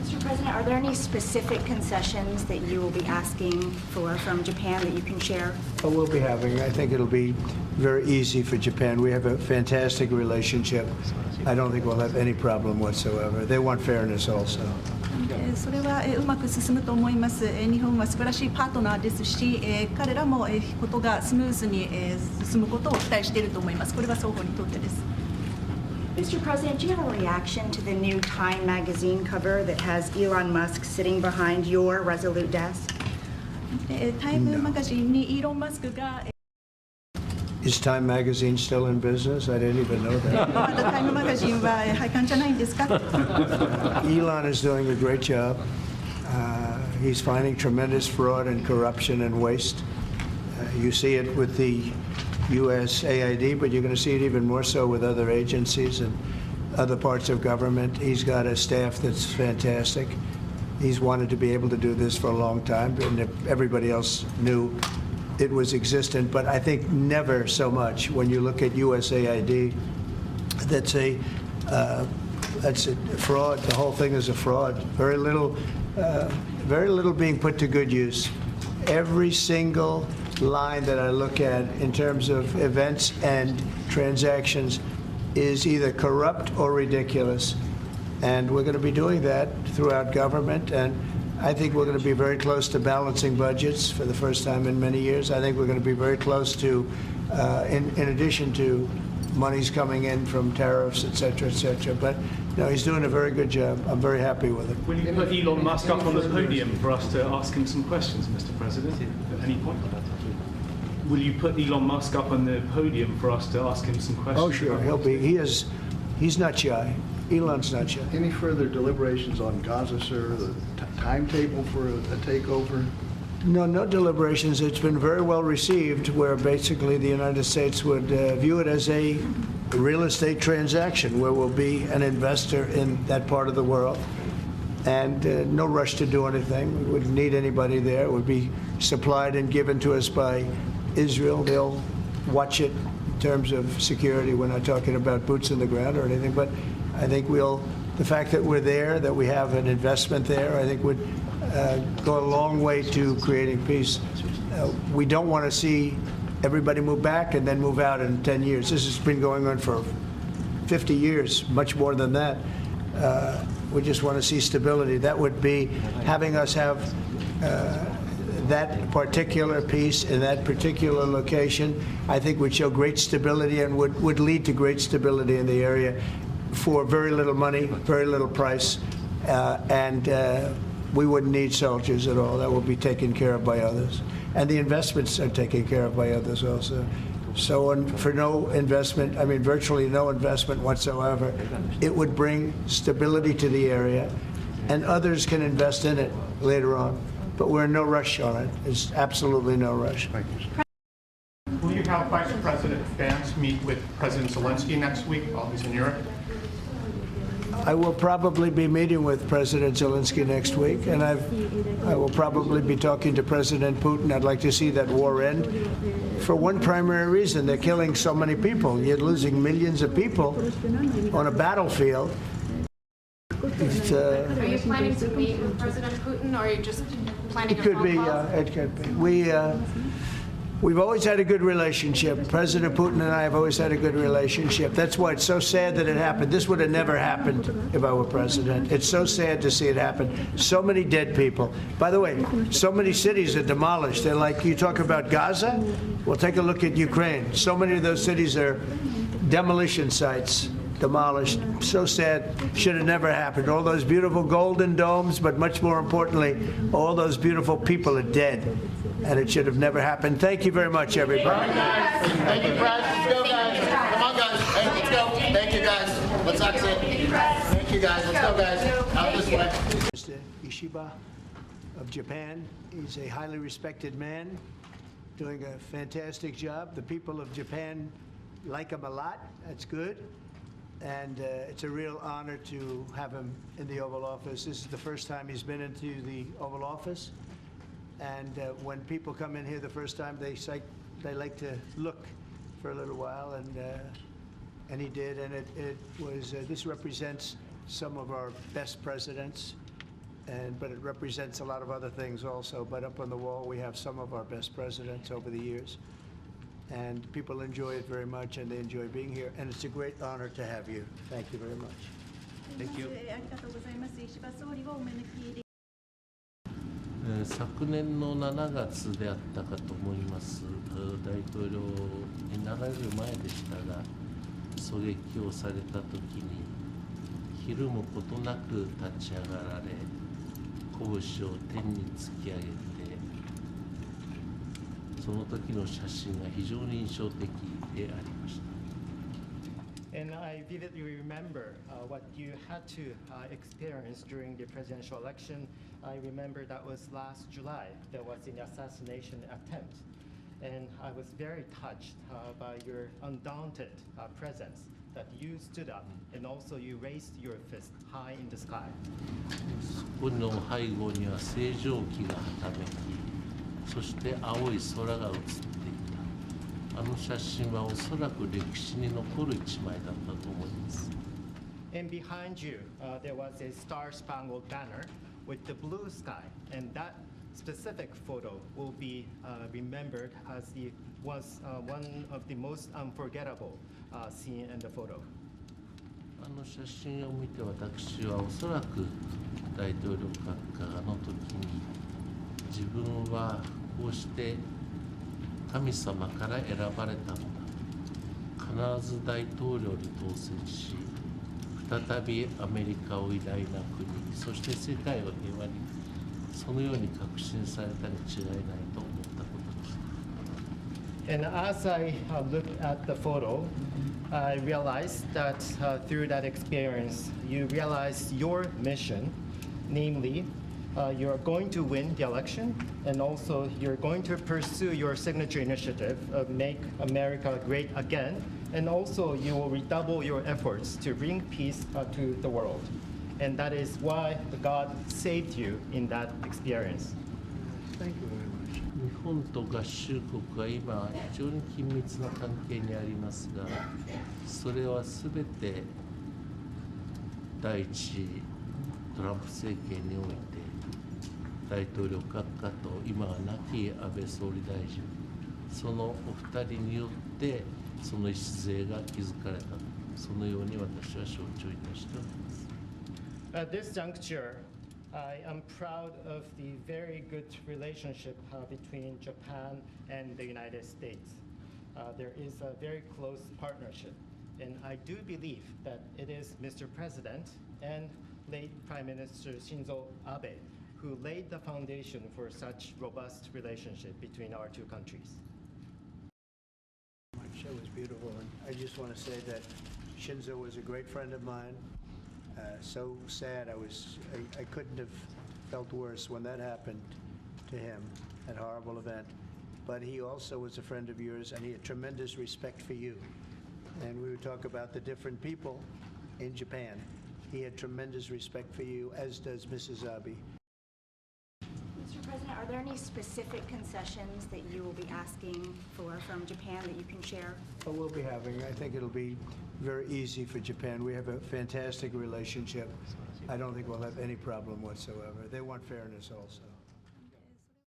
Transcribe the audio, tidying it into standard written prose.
Mr. President, are there any specific concessions that you will be asking for from Japan that you can share? Oh, we'll be having. I think it'll be very easy for Japan. We have a fantastic relationship. I don't think we'll have any problem whatsoever. They want fairness also. それはうまく進むと思います。日本は素晴らしいパートナーですし、彼らもことがスムーズに進むことを期待していると思います。これは双方にとってです。Mr. President, do you have a reaction to the new Time magazine cover that has Elon Musk sitting behind your Resolute desk? タイムマガジンにイーロン・マスクが Is Time magazine still in business? I didn't even know that. まだタイムマガジンは廃刊じゃないんですか? Elon is doing a great job. He's finding tremendous fraud and corruption and waste. You see it with the USAID, but you're going to see it even more so with other agencies and other parts of government. He's got a staff that's fantastic. He's wanted to be able to do this for a long time, and everybody else knew it was existent, but I think never so much when you look at USAID. That's a fraud. The whole thing is a fraud. Very little being put to good use. Every single line that I look at in terms of events and transactions is either corrupt or ridiculous, and we're going to be doing that throughout government. And I think we're going to be very close to balancing budgets for the first time in many years. I think we're going to be very close to, in addition to monies coming in from tariffs, et cetera, et cetera. But no, he's doing a very good job. I'm very happy with him. Will you put Elon Musk up on the podium for us to ask him some questions, Mr. President, at any point? Will you put Elon Musk up on the podium for us to ask him some questions? Oh, sure. He'll be. He's not shy. Elon's not shy. Any further deliberations on Gaza, sir? The timetable for a takeover? No deliberations. It's been very well received, where basically the United States would view it as a real estate transaction, where we'll be an investor in that part of the world, and no rush to do anything. We wouldn't need anybody there. It would be supplied and given to us by Israel. They'll watch it in terms of security. We're not talking about boots in the ground or anything, but I think the fact that we're there, that we have an investment there, I think would go a long way to creating peace. We don't want to see everybody move back and then move out in 10 years. This has been going on for 50 years, much more than that. We just want to see stability. That would be having us have that particular piece in that particular location, I think would show great stability and would lead to great stability in the area for very little money, very little price, and we wouldn't need soldiers at all. That will be taken care of by others. And the investments are taken care of by others also. So for no investment, I mean virtually no investment whatsoever, it would bring stability to the area, and others can invest in it later on. But we're in no rush on it. There's absolutely no rush. Thank you, sir. Will you have Vice President Vance meet with President Zelensky next week while he's in Europe? I will probably be meeting with President Zelensky next week, and I will probably be talking to President Putin. I'd like to see that war end for one primary reason. They're killing so many people. You're losing millions of people on a battlefield. Are you planning to meet with President Putin, or are you just planning a phone call? It could be. We've always had a good relationship. President Putin and I have always had a good relationship. That's why it's so sad that it happened. This would have never happened if I were president. It's so sad to see it happen. So many dead people. By the way, so many cities are demolished. They're like, you talk about Gaza? Well, take a look at Ukraine. So many of those cities are demolition sites. Demolished. So sad. Should have never happened. All those beautiful golden domes, but much more importantly, all those beautiful people are dead. And it should have never happened. Thank you very much, everybody. Thank you, Brad. Let's go, guys. Come on, guys. Hey, let's go. Thank you, guys. Let's exit. Thank you, guys. Let's go, guys. Out this way. Mr. Ishiba of Japan. He's a highly respected man, doing a fantastic job. The people of Japan like him a lot. That's good. And it's a real honor to have him in the Oval Office. This is the first time he's been into the Oval Office. And when people come in here the first time, they like to look for a little while, and he did. And it was this represents some of our best presidents, but it represents a lot of other things also. But up on the wall, we have some of our best presidents over the years. And people enjoy it very much, and they enjoy being here. And it's a great honor to have you. Thank you very much. Thank you. ありがとうございます。石破総理をお招きで昨年の7月であったかと思います。大統領になられる前でしたが、狙撃をされた時にひるむことなく立ち上がられ、拳を天に突き上げて、その時の写真が非常に印象的でありました。And I vividly remember what you had to experience during the presidential election. I remember that was last July. There was an assassination attempt. And I was very touched by your undaunted presence, that you stood up and also you raised your fist high in the sky. そこの背後には星条旗がはためき、そして青い空が映っていた。あの写真はおそらく歴史に残る一枚だったと思います。And behind you, there was a star-spangled banner with the blue sky, and that specific photo will be remembered as one of the most unforgettable scene in the photo. あの写真を見て私はおそらく大統領閣下の時に自分はこうして神様から選ばれたのだ、必ず大統領に当選し再びアメリカを偉大な国、そして世界を平和に、そのように確信されたに違いないと思ったことです。And as I looked at the photo, I realized that through that experience, you realized your mission, namely, you're going to win the election, and also you're going to pursue your signature initiative of Make America Great Again, and also you will redouble your efforts to bring peace to the world. And that is why God saved you in that experience. Thank you very much. 日本と合衆国は今非常に緊密な関係にありますが、それはすべて第一次トランプ政権において大統領閣下と今は亡き安倍総理大臣、そのお二人によってその礎が築かれた、そのように私は承知をいたしております。At this juncture, I am proud of the very good relationship between Japan and the United States. There is a very close partnership, and I do believe that it is Mr. President and late Prime Minister Shinzo Abe who laid the foundation for such robust relationship between our two countries. It was beautiful, and I just want to say that Shinzo was a great friend of mine. So sad, I couldn't have felt worse when that happened to him, that horrible event. But he also was a friend of yours, and he had tremendous respect for you. And we would talk about the different people in Japan. He had tremendous respect for you, as does Mrs. Abe. Mr. President, are there any specific concessions that you will be asking for from Japan that you can share? But we'll be having, I think it'll be very easy for Japan. We have a fantastic relationship. I don't think we'll have any problem whatsoever. They want fairness also.